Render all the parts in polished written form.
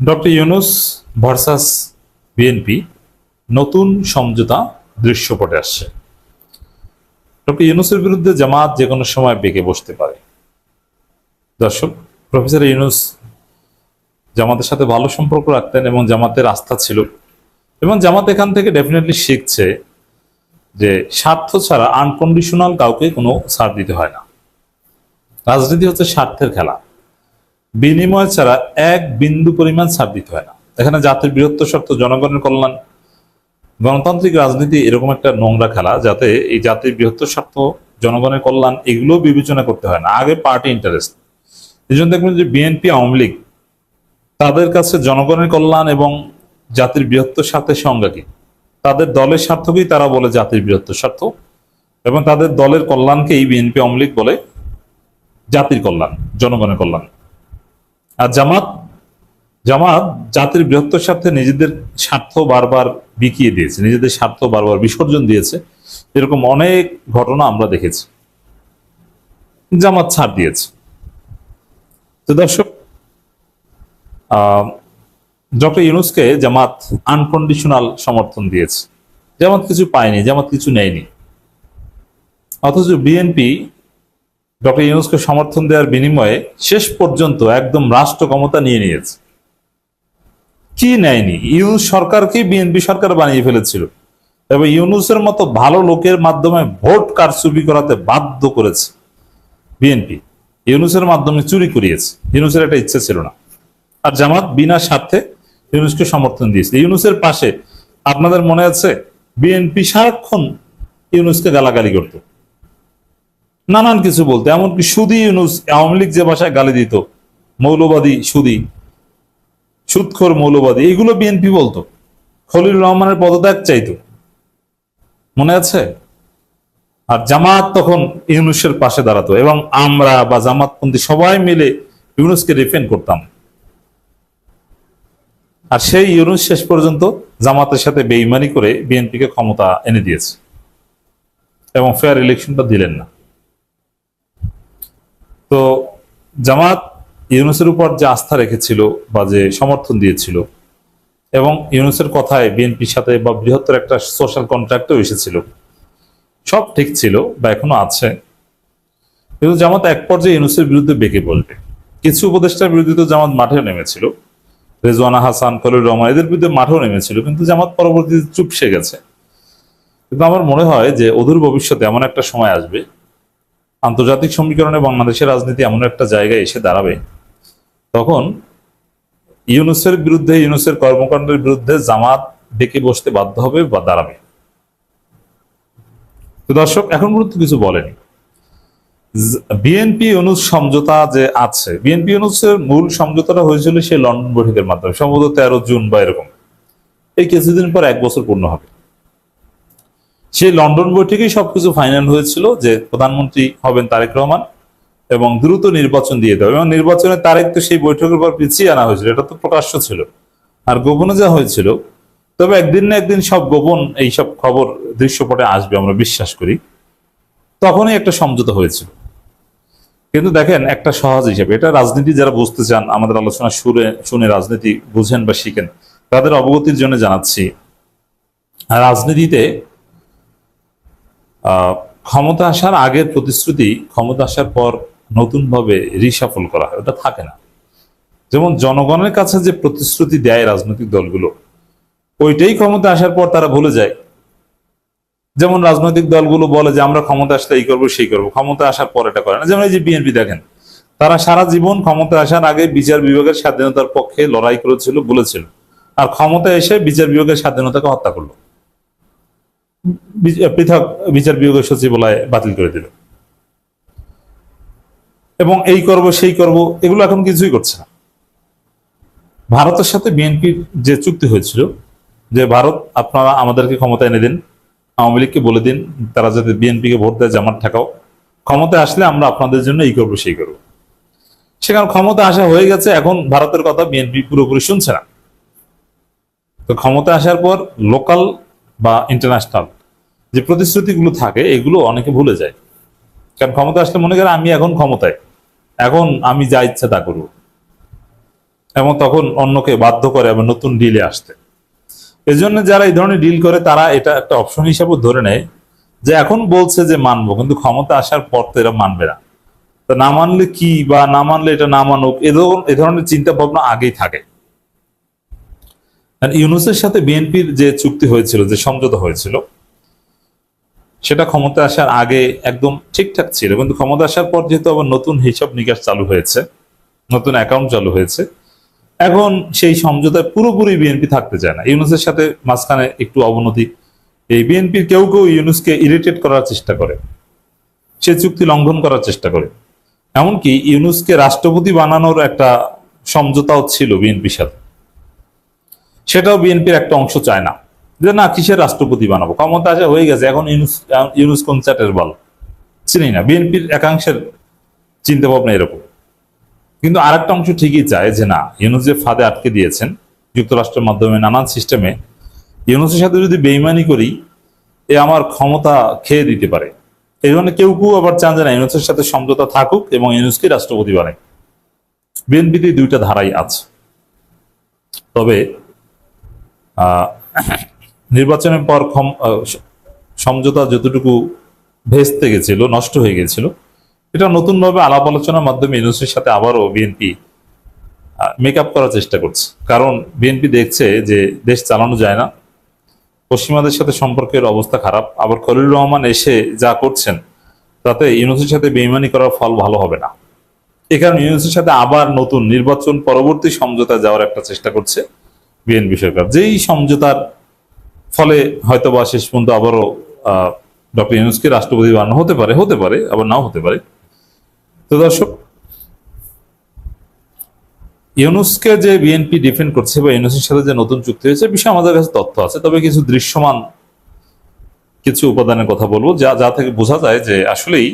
Doctor Yunus versus BNP নতুন সমঝোতা দৃশ্যপটে আসছে। ডক্টর ইউনূসের বিরুদ্ধে জামাত যে কোনো সময় বেঁকে বসতে পারে। দর্শক, প্রফেসর ইউনূস জামাতের সাথে ভালো সম্পর্ক রাখতেন এবং জামাতের আস্থা ছিল, এবং জামাত এখান থেকে ডেফিনেটলি শিখছে যে স্বার্থ ছাড়া আনকন্ডিশনাল কাউকে কোনো ছাড় দিতে হয় না। রাজনীতি হচ্ছে স্বার্থের খেলা, বিনিময় ছাড়া এক বিন্দু পরিমাণ ছাড় দিতে হয় না। এখানে জাতির বৃহত্তর স্বার্থ, জনগণের কল্যাণ, গণতান্ত্রিক রাজনীতি এরকম একটা নোংরা খেলা যাতে এই জাতির বৃহত্তর স্বার্থ, জনগণের কল্যাণ এগুলো বিবেচনা করতে হয় না, আগে পার্টি ইন্টারেস্ট। এই জন্য দেখবেন যে বিএনপি, আওয়ামী লীগ তাদের কাছে জনগণের কল্যাণ এবং জাতির বৃহত্তর স্বার্থের সংজ্ঞা কি? তাদের দলের স্বার্থকেই তারা বলে জাতির বৃহত্তর স্বার্থ, এবং তাদের দলের কল্যাণকেই বিএনপি, আওয়ামী লীগ বলে জাতির কল্যাণ, জনগণের কল্যাণ। আর জামাত জাতির বৃহত্তর স্বার্থে নিজেদের স্বার্থ বারবার বিকিয়ে দিয়েছে, নিজেদের স্বার্থ বারবার বিসর্জন দিয়েছে। এরকম অনেক ঘটনা আমরা দেখেছি। জামাত ছাড় দিয়েছে। তো দর্শক, ডক্টর ইউনূসকে জামাত আনকন্ডিশনাল সমর্থন দিয়েছে। জামাত কিছু পায়নি, জামাত কিছু নেয়নি। অথচ বিএনপি ডক্টর ইউনূসকে সমর্থন দেওয়ার বিনিময়ে শেষ পর্যন্ত একদম রাষ্ট্র ক্ষমতা নিয়ে নিয়েছে। কি নেয়নি? ইউনূস সরকারকেই বিএনপি সরকার বানিয়ে ফেলেছিল এবং ইউনূসের মতো ভালো লোকের মাধ্যমে ভোট কারচুপি করাতে বাধ্য করেছে বিএনপি। ইউনূসের মাধ্যমে চুরি করিয়েছে। ইউনূসের একটা ইচ্ছে ছিল না। আর জামাত বিনা স্বার্থে ইউনূসকে সমর্থন দিয়েছে। ইউনূসের পাশে, আপনাদের মনে আছে, বিএনপি সারাক্ষণ ইউনূসকে গালাগালি করত, নানান কিছু বলতে, এমনকি সুদী ইউনূস, আওয়ামী লীগ যে ভাষায় গালি দিত, মৌলবাদী, সুদী, সুদখোর, মৌলবাদী, এগুলো বিএনপি বলতো। খলিলুর রহমানের পদত্যাগ চাইতো, মনে আছে? আর জামাত তখন ইউনূসের পাশে দাঁড়াতো এবং আমরা বা জামাতপন্থী সবাই মিলে ইউনূসকে ডিফেন্ড করতাম। আর সেই ইউনূস শেষ পর্যন্ত জামাতের সাথে বেইমানি করে বিএনপিকে ক্ষমতা এনে দিয়েছে এবং ফেয়ার ইলেকশনটা দিলেন না। তো জামাত ইউনূসের উপর যে আস্থা রেখেছিল বা যে সমর্থন দিয়েছিল, এবং ইউনূসের কথায় বিএনপির সাথে বা বৃহত্তর একটা সোশ্যাল কন্ট্রাক্টও এসেছিল, সব ঠিক ছিল বা এখনো আছে। কিন্তু জামাত এক পর্যায়ে ইউনূসের বিরুদ্ধে বেঁকে বলবে। কিছু উপদেষ্টার বিরুদ্ধে তো জামাত মাঠেও নেমেছিল, রেজওয়ানা হাসান, খলিলুর রহমান, এদের বিরুদ্ধে মাঠেও নেমেছিল, কিন্তু জামাত পরবর্তীতে চুপসে গেছে। কিন্তু আমার মনে হয় যে অদূর ভবিষ্যতে এমন একটা সময় আসবে, আন্তর্জাতিক সমীকরণে বাংলাদেশের রাজনীতি এমন একটা জায়গায় এসে দাঁড়াবে, তখন ইউনূসের বিরুদ্ধে, ইউনূসের কর্মকাণ্ডের বিরুদ্ধে জামাত ডেকে বসতে বাধ্য হবে বা দাঁড়াবে। তো দর্শক, এখন পর্যন্ত কিছু বলেনি। বিএনপি ইউনূস সমঝোতা যে আছে, বিএনপি ইউনূসের মূল সমঝোতাটা হয়েছিল সেই লন্ডন বৈঠকের মাধ্যমে, সম্ভবত 13 জুন বা এরকম। এই কিছুদিন পর 1 বছর পূর্ণ হবে। সেই লন্ডন বৈঠকেই সবকিছু ফাইনাল হয়েছিল যে প্রধানমন্ত্রী হবেন তারেক রহমান এবং দ্রুত নির্বাচন দিয়ে দেবে, এবং নির্বাচনের তারিখ তো সেই বৈঠকের পর পিছিয়ে আনা হয়েছিল। এটা তো প্রকাশ্য ছিল, আর গোপনে যা হয়েছিল। তবে একদিন না একদিন সব গোপন এইসব খবর দৃশ্যপটে আসবে, আমরা বিশ্বাস করি। তখনই একটা সমঝোতা হয়েছিল। কিন্তু দেখেন, একটা সহজ হিসেবে, এটা রাজনীতি যারা বুঝতে চান, আমাদের আলোচনা শুনে রাজনীতি বুঝেন বা শিখেন, তাদের অবগতির জন্য জানাচ্ছি, রাজনীতিতে ক্ষমতা আসার আগের প্রতিশ্রুতি ক্ষমতা আসার পর নতুন ভাবে রিসাফল করা হয়, ওটা থাকে না। যেমন জনগণের কাছে যে প্রতিশ্রুতি দেয় রাজনৈতিক দলগুলো, ওইটাই ক্ষমতা আসার পর তারা ভুলে যায়। যেমন রাজনৈতিক দলগুলো বলে যে আমরা ক্ষমতা আসলে এই করবো সেই করবো, ক্ষমতা আসার পর এটা করে না। যেমন এই যে বিএনপি দেখেন, তারা সারা জীবন ক্ষমতা আসার আগে বিচার বিভাগের স্বাধীনতার পক্ষে লড়াই করেছিল, বলেছিল, আর ক্ষমতা এসে বিচার বিভাগের স্বাধীনতাকে হত্যা করলো, পৃথক বিচার বিভাগের সচিবালয় বাতিল করে দিল, এবং এই করব সেই করব, এগুলো এখন কিছুই করছে না। ভারতের সাথে বিএনপির যে চুক্তি হয়েছিল যে ভারত, আপনারা আমাদেরকে ক্ষমতা এনে দিন, আওয়ামী লীগকে বলে দিন তারা যাতে বিএনপিকে ভোট দেয়, জামাত ঠেকাও, ক্ষমতা আসলে আমরা আপনাদের জন্য এই করবো সেই করবো। সেখানে ক্ষমতা আসা হয়ে গেছে, এখন ভারতের কথা বিএনপি পুরোপুরি শুনছে না। তো ক্ষমতা আসার পর লোকাল বা ইন্টারন্যাশনাল যে প্রতিশ্রুতিগুলো থাকে, এগুলো অনেকে ভুলে যায়। কারণ ক্ষমতা আসলে মনে করে আমি এখন ক্ষমতায়, এখন আমি যা ইচ্ছা তা করবো। এবং তখন অন্যকে বাধ্য করে আবার নতুন ডিলে আসতে। এজন্য যারা এই ধরনের ডিল করে তারা এটা একটা অপশন হিসাবে ধরে নেয় যে এখন বলছে যে মানবো, কিন্তু ক্ষমতা আসার পর তো এরা মানবে না, তো না মানলে কি, বা না মানলে এটা না মানুক, এ ধরনের চিন্তা ভাবনা আগেই থাকে। ইউনূসের সাথে বিএনপির যে চুক্তি হয়েছিল, যে সমঝোতা হয়েছিল, সেটা ক্ষমতা আসার আগে একদম ঠিকঠাক ছিল, কিন্তু ক্ষমতা আসার পর যেহেতু আবার নতুন হিসাব নিকাশ চালু হয়েছে, নতুন অ্যাকাউন্ট চালু হয়েছে, এখন সেই সমঝোতায় পুরোপুরি বিএনপি থাকতে চায় না। ইউনূসের সাথে মাঝখানে একটু অবনতি, এই বিএনপির কেউ কেউ ইউনূসকে ইরিটেট করার চেষ্টা করে, সে চুক্তি লঙ্ঘন করার চেষ্টা করে। এমনকি ইউনূসকে রাষ্ট্রপতি বানানোর একটা সমঝোতাও ছিল বিএনপির সাথে, সেটাও বিএনপির একটা অংশ চায় না, যে না কিসের রাষ্ট্রপতি বানাবো, ক্ষমতা আসা হয়ে গেছে, এখন ইউনূস কোন চ্যাটের বল, চিনি না। বিএনপির একাংশের চিন্তা ভাবনা এরকম। কিন্তু আরেকটা অংশ ঠিকই চায় যে না, ইউনূস যে ফাঁদে আটকে দিয়েছেন যুক্তরাষ্ট্রের মাধ্যমে নানান সিস্টেমে, ইউনূসের সাথে যদি বেইমানি করি এ আমার ক্ষমতা খেয়ে দিতে পারে। এই জন্য কেউ কেউ আবার চান যে না, ইউনূসের সাথে সমঝোতা থাকুক এবং ইউনূসকে রাষ্ট্রপতি বানায়। বিএনপিতে দুইটা ধারাই আছে। তবে নির্বাচনের পর সমঝোতা যতটুকু ভেস্তে গেছিল, নষ্ট হয়ে গেছিল, এটা নতুনভাবে আলাপ আলোচনার মাধ্যমে ইউনূসের সাথে আবারও বিএনপি মেকআপ করার চেষ্টা করছে। কারণ বিএনপি দেখছে যে দেশ চালানো যায় না, পশ্চিমাদের সাথে সম্পর্কের অবস্থা খারাপ, আবার খলিলুর রহমান এসে যা করছেন তাতে ইউনূসের সাথে বেইমানি করার ফল ভালো হবে না। এ কারণে ইউনূসের সাথে আবার নতুন নির্বাচন পরবর্তী সমঝোতা যাওয়ার একটা চেষ্টা করছে বিএনপি সরকার, যেই সমঝোতার ফলে হয়তোবা শেষ পর্যন্ত আবারও ডক্টর ইউনূসকে রাষ্ট্রপতি বানানো হতে পারে, আবার নাও হতে পারে। তো দর্শক, ইউনূসকে যে বিএনপি ডিফেন্ড করছে বা ইউনূসের সাথে যে নতুন চুক্তি হয়েছে, বিষয়ে আমাদের কাছে তথ্য আছে, তবে কিছু দৃশ্যমান কিছু উপাদানের কথা বলবো যা থেকে বোঝা যায় যে আসলেই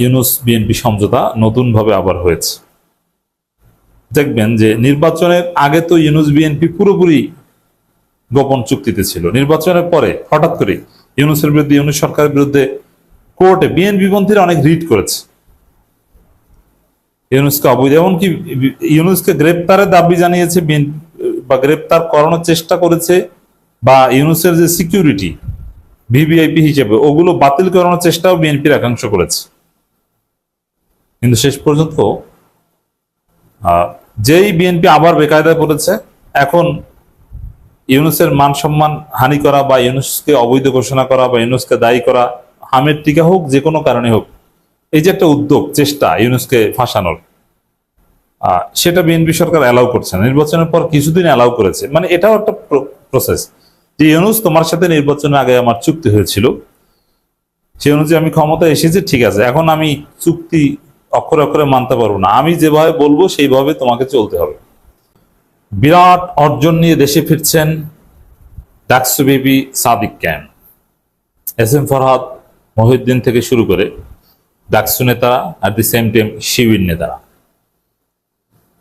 ইউনূস বিএনপি সমঝোতা নতুনভাবে আবার হয়েছে। দেখবেন যে নির্বাচনের আগে তো ইউনূস বিএনপি পুরোপুরি গোপন চুক্তিতে ছিল, নির্বাচনের পরে হঠাৎ করে ইউনূসের বিরুদ্ধে, ইউনূস সরকারের বিরুদ্ধে কোর্টে বিএনপি পন্থীরা অনেক রিট করেছে, ইউনূসকে অবৈধ, এমনকি ইউনূসকে গ্রেপ্তারের দাবি জানিয়েছে বা গ্রেপ্তার করানোর চেষ্টা করেছে, বা ইউনূসের যে সিকিউরিটি ভিভিআইপি হিসেবে ওগুলো বাতিল করানোর চেষ্টাও বিএনপির একাংশ করেছে। কিন্তু শেষ পর্যন্ত যেই বিএনপি আবার বেকায়দায় পড়েছে, এখন ইউনূসের মান সম্মান হানি করা বা ইউনূসকে অবৈধ ঘোষণা করা বা ইউনূসকে দায়ী করা, হামের টিকা হোক, যে কোনো কারণে হোক, এই যে একটা উদ্যোগ, চেষ্টা ইউনূসকে ফাঁসানোর, সেটা বিএনপি সরকার অ্যালাউ করছে না। নির্বাচনের পর কিছুদিন অ্যালাউ করেছে, মানে এটাও একটা প্রসেস যে ইউনূস, তোমার সাথে নির্বাচনের আগে আমার চুক্তি হয়েছিল, সেই অনুযায়ী আমি ক্ষমতায় এসেছি, ঠিক আছে, এখন আমি চুক্তি অক্ষরে অক্ষরে মানতে পারবো না, আমি যেভাবে বলবো সেইভাবে তোমাকে চলতে হবে। বিরাট অর্জন নিয়ে দেশে ফিরছেন ডাকসুবেবী সাদিক ক্যাম্প, এস এম ফরহাদ, মহিউদ্দিন থেকে শুরু করে ডাকসু নেতারা, at the same time Shibir নেতারা।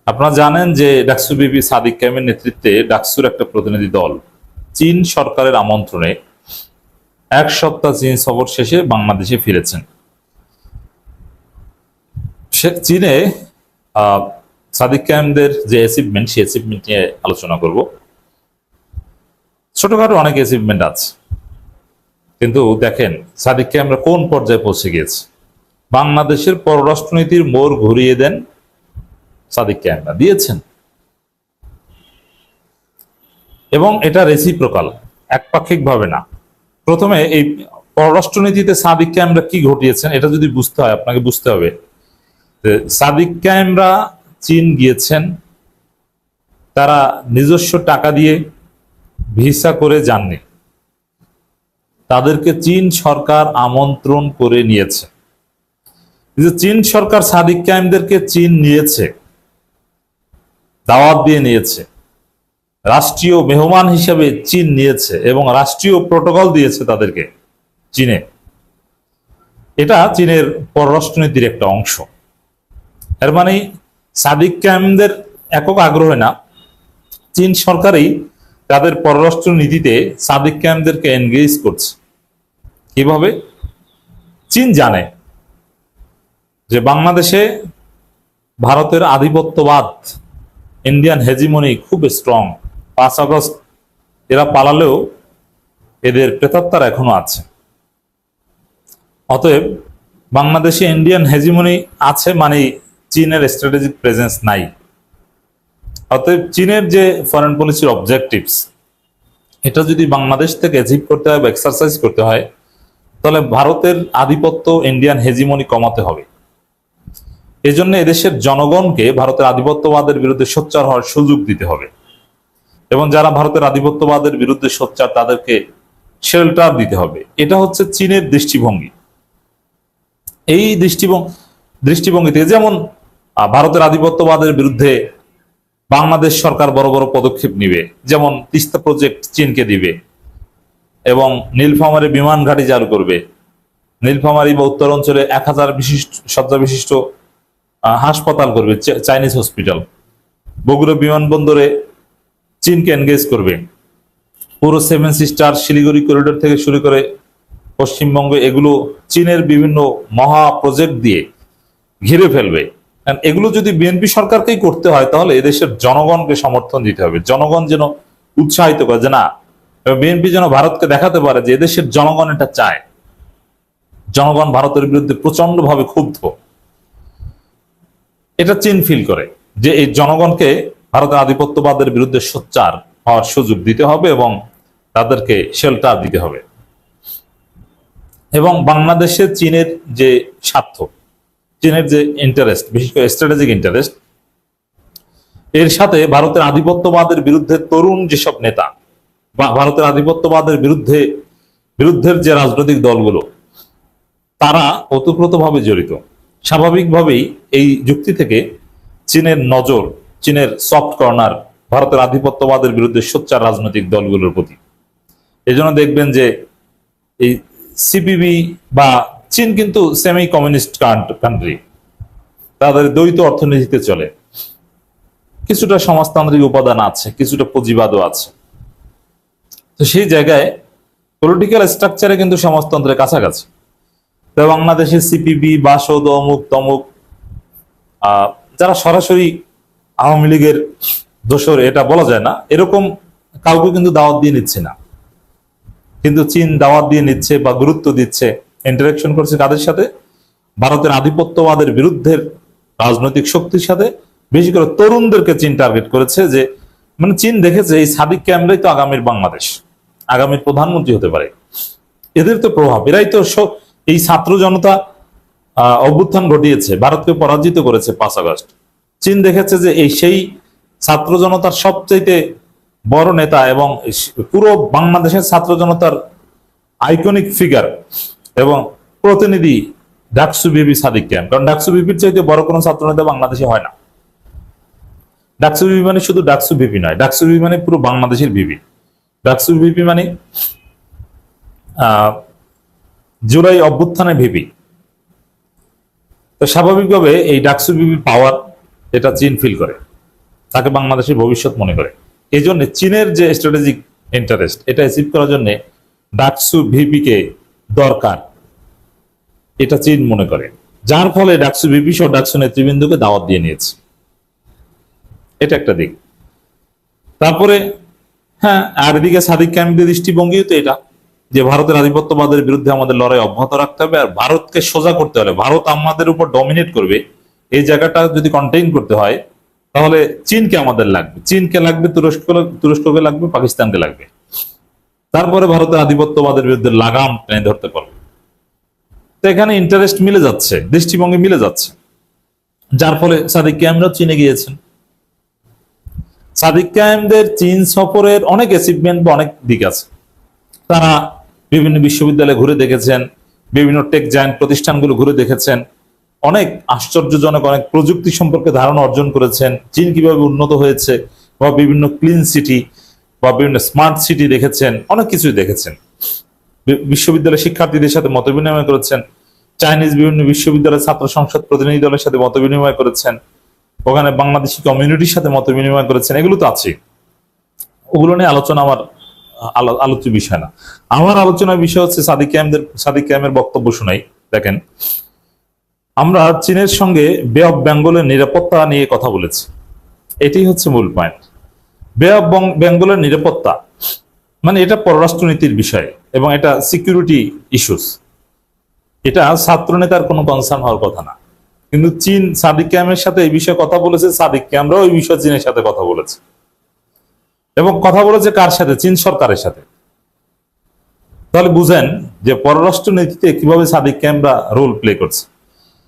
আপনারা জানেন যে ডাকসুবেবী সাদিক ক্যাম্পের নেতৃত্বে ডাকসুর একটা প্রতিনিধি দল চীন সরকারের আমন্ত্রণে 1 সপ্তাহ চীন সফর শেষে বাংলাদেশে ফিরেছেন। চীনে সাদিক ক্যাম্পদের যে অ্যাচিভমেন্ট, সেই অ্যাচিভমেন্ট নিয়ে আলোচনা করব। ছোটখাটো অনেক অ্যাচিভমেন্ট আছে, কিন্তু দেখেন সাদিক ক্যাম্পরা কোন পর্যায়ে পৌঁছে গিয়েছে। বাংলাদেশের পররাষ্ট্রনীতির মোড় ঘুরিয়ে দেন সাদিক ক্যাম্পরা দিয়েছেন, এবং এটা রেসিপ্রোকাল, একপাক্ষিক ভাবে না। প্রথমে এই পররাষ্ট্রনীতিতে সাদিক ক্যাম্পরা কি ঘটিয়েছেন এটা যদি বুঝতে হয়, আপনাকে বুঝতে হবে সাদিক ক্যাম্পরা চীন গিয়েছেন, তারা নিজস্ব টাকা দিয়ে ভিসা করে যাননি, তাদেরকে চীন সরকার আমন্ত্রণ করে নিয়েছে। চীন সরকার সাদিক ক্যাম্পদেরকে চীন নিয়েছে, দাওয়াত দিয়ে নিয়েছে, রাষ্ট্রীয় মেহমান হিসেবে চীন নিয়েছে এবং রাষ্ট্রীয় প্রোটোকল দিয়েছে তাদেরকে চীনে। এটা চীনের পররাষ্ট্রনীতির একটা অংশ। এর মানে সাদিক ক্যাম্পদের একক আগ্রহে না, চীন সরকারই তাদের পররাষ্ট্র নীতিতে সাদিক ক্যাম্পদেরকে এনগেজ করছে। কিভাবে? চীন জানে যে বাংলাদেশে ভারতের আধিপত্যবাদ, ইন্ডিয়ান হেজিমনি খুব স্ট্রং। 5 আগস্ট এরা পালালেও এদের প্রেতাত্মার এখনো আছে। অতএব বাংলাদেশে ইন্ডিয়ান হেজিমনি আছে মানে চীনের স্ট্র্যাটেজিক প্রেজেন্স নাই। অতএব চীনের যে ফরেন পলিসির অবজেক্টিভস, এটা যদি বাংলাদেশ থেকে অ্যাচিভ করতে হয় বা এক্সারসাইজ করতে হয়, তাহলে ভারতের আধিপত্য, ইন্ডিয়ান হেজিমনি কমাতে হবে। এজন্য এদেশের জনগণকে ভারতের আধিপত্যবাদের বিরুদ্ধে সোচ্চার হওয়ার সুযোগ দিতে হবে এবং যারা ভারতের আধিপত্যবাদের বিরুদ্ধে সোচ্চার তাদেরকে শেল্টার দিতে হবে। এটা হচ্ছে চীনের দৃষ্টিভঙ্গি। এই দৃষ্টিভঙ্গিতে যেমন ভারতের আধিপত্যবাদের বিরুদ্ধে বাংলাদেশ সরকার বড় বড় পদক্ষেপ নিবে, যেমন তিস্তা প্রজেক্ট চীনকে দিবে এবং নীলফামারী বিমান ঘাঁটি চালু করবে। নীলফামারী বা উত্তর অঞ্চলে 1000 শয্যা বিশিষ্ট হাসপাতাল করবে, চাইনিজ হসপিটাল। বগুড়া বিমানবন্দরে চীনকে এনগেজ করবে। পুরো 7 সিস্টার, শিলিগুড়ি করিডোর থেকে শুরু করে পশ্চিমবঙ্গে এগুলো চীনের বিভিন্ন মহা প্রজেক্ট দিয়ে ঘিরে ফেলবে। এগুলো যদি বিএনপি সরকারকেই করতে হয় তাহলে এদেশের জনগণকে সমর্থন দিতে হবে। জনগণ যেন উৎসাহিত করে যে না, বিএনপি যেন ভারতকে দেখাতে পারে যে এদেশের জনগণ এটা চায়। জনগণ ভারতের বিরুদ্ধে প্রচন্ড ভাবে ক্ষুব্ধ, এটা চীন ফিল করে যে এই জনগণকে ভারতের আধিপত্যবাদের বিরুদ্ধে সোচ্চার হওয়ার সুযোগ দিতে হবে এবং তাদেরকে শেল্টার দিতে হবে। এবং বাংলাদেশে চীনের যে স্বার্থ, চীনের যে ইন্টারেস্ট, বিশেষ করে স্ট্র্যাটেজিক ইন্টারেস্ট, এর সাথে ভারতের আধিপত্যবাদের বিরুদ্ধে তরুণ যেসব নেতা বা ভারতের আধিপত্যবাদের বিরুদ্ধের যে রাজনৈতিক দলগুলো, তারা ওতপ্রোতভাবে জড়িত। স্বাভাবিকভাবেই এই যুক্তি থেকে চীনের নজর, চীনের সফট কর্নার ভারতের আধিপত্যবাদের বিরুদ্ধে সোচ্চার রাজনৈতিক দলগুলোর প্রতি। এই জন্য দেখবেন যে এই সিপিবি বা চীন কিন্তু সেমি কমিউনিস্ট কান্ট্রি, তাদের দ্বৈত অর্থনীতিতে চলে, কিছুটা সমাজতান্ত্রিক উপাদান আছে, কিছুটা পুঁজিবাদও আছে। তো সেই জায়গায় পলিটিক্যাল স্ট্রাকচারে কিন্তু সমাজতন্ত্রের কাছাকাছি। তো বাংলাদেশের সিপিবি, বাসদ, অমুক তমুক, যারা সরাসরি আওয়ামী লীগের দোসর এটা বলা যায় না, এরকম কাউকে কিন্তু দাওয়াত দিয়ে নিচ্ছে না। কিন্তু চীন দাওয়াত দিয়ে নিচ্ছে বা গুরুত্ব দিচ্ছে, ইন্টারাকশন করছে কাদের সাথে? ভারতের আধিপত্যবাদের বিরুদ্ধের রাজনৈতিক শক্তির সাথে। বেশি করে তরুণদেরকে চীন টার্গেট করেছে, যে মানে চীন দেখেছে এই সাদিক ক্যামেরাই তো আগামীর বাংলাদেশ, আগামীর প্রধানমন্ত্রী হতে পারে। এদের তো প্রভাব, এরাই তো এই ছাত্র জনতা অভ্যুত্থান ঘটিয়েছে, ভারতকে পরাজিত করেছে 5 আগস্ট। চীন দেখেছে যে এই সেই ছাত্র জনতার সবচাইতে বড় নেতা এবং পুরো বাংলাদেশের ছাত্র জনতার আইকনিক ফিগার এবং প্রতিনিধি ডাকসু বিবি সাদিক ক্যাম্প। কারণ ডাকসু বিপির চাইতে বড় কোনো ছাত্র নেতা বাংলাদেশে হয় না। ডাকসু বিবি মানে শুধু ডাকসু বিপি নয়, ডাকসু বিবি মানে পুরো বাংলাদেশের বিবি। ডাকসু বিপি মানে জুলাই অভ্যুত্থানের ভিপি। তো স্বাভাবিকভাবে এই ডাকসু বিবি পাওয়ার, এটা চীন ফিল করে, তাকে বাংলাদেশের ভবিষ্যৎ মনে করে। এই জন্য চীনের যে স্ট্র্যাটেজিক ইন্টারেস্ট, এটা অ্যাচিভ করার জন্য ডাকসু ভিপি কে দরকার, এটা চীন মনে করে। যার ফলে ডাকসু ভিপি সহ ডাকসু নেতৃবৃন্দকে দাওয়াত দিয়ে নিয়েছে। এটা একটা দিক। তারপরে হ্যাঁ, আর এদিকে সাদিক ক্যাম্পের দৃষ্টিভঙ্গিও তো এটা, যে ভারতের আধিপত্যবাদের বিরুদ্ধে আমাদের লড়াই অব্যাহত রাখতে হবে, আর ভারতকে সোজা করতে হলে, ভারত আমাদের উপর ডমিনেট করবে, এই জায়গাটা যদি কন্টেইন করতে হয় তাহলে চীনকে আমাদের লাগবে, চীনকে লাগবে, তুরস্ককে লাগবে, পাকিস্তানকে লাগবে। তারপরে ভারতের আধিপত্যবাদের বিরুদ্ধে লাগাম টেনে ধরতে পারবে। তো এখানে ইন্টারেস্ট মিলে যাচ্ছে, দৃষ্টিভঙ্গি মিলে যাচ্ছে, যার ফলে সাদিক ক্যামরা চীনে গিয়েছেন। সাদিক কায়েমদের চীন সফরের অনেক অ্যাচিভমেন্ট বা অনেক দিক আছে। তারা বিভিন্ন বিশ্ববিদ্যালয়ে ঘুরে দেখেছেন, বিভিন্ন টেক জায়ান্ট প্রতিষ্ঠানগুলো ঘুরে দেখেছেন, অনেক আশ্চর্যজনক অনেক প্রযুক্তি সম্পর্কে ধারণা অর্জন করেছেন, চীন কিভাবে উন্নত হয়েছে, বা বিভিন্ন ক্লিন সিটি বা বিভিন্ন স্মার্ট সিটি দেখেছেন, অনেক কিছুই দেখেছেন। বিশ্ববিদ্যালয়ের শিক্ষার্থীদের সাথে মত বিনিময় করেছেন, চাইনিজ বিভিন্ন বিশ্ববিদ্যালয়ের ছাত্র সংসদ প্রতিনিধি দলের সাথে মত বিনিময় করেছেন, ওখানে বাংলাদেশি কমিউনিটির সাথে মত বিনিময় করেছেন। এগুলো তো আছে, ওগুলো নিয়ে আলোচনা আমার আলোচ্য বিষয় না। আমার আলোচনার বিষয় হচ্ছে সাদিক ক্যামের বক্তব্য শুনাই। দেখেন, আমরা চীনের সঙ্গে বে অফ বেঙ্গলের নিরাপত্তা নিয়ে কথা বলেছি, এটাই হচ্ছে মূল পয়েন্ট। বে অফ বেঙ্গলের নিরাপত্তা মানে এটা পররাষ্ট্রনীতির বিষয় এবং এটা সিকিউরিটি ইস্যুস, এটা ছাত্র নেতার কোনো কনসার্ন হওয়ার কথা না। কিন্তু চীন সাদিক ক্যামের সাথে এই বিষয়ে কথা বলেছে, সাদিক ক্যামরাও এই বিষয়ে চীনের সাথে কথা বলেছে, এবং কথা বলেছে কার সাথে? চীন সরকারের সাথে। তাহলে বুঝেন যে পররাষ্ট্র নীতিতে কিভাবে সাদিক ক্যামরা রোল প্লে করছে।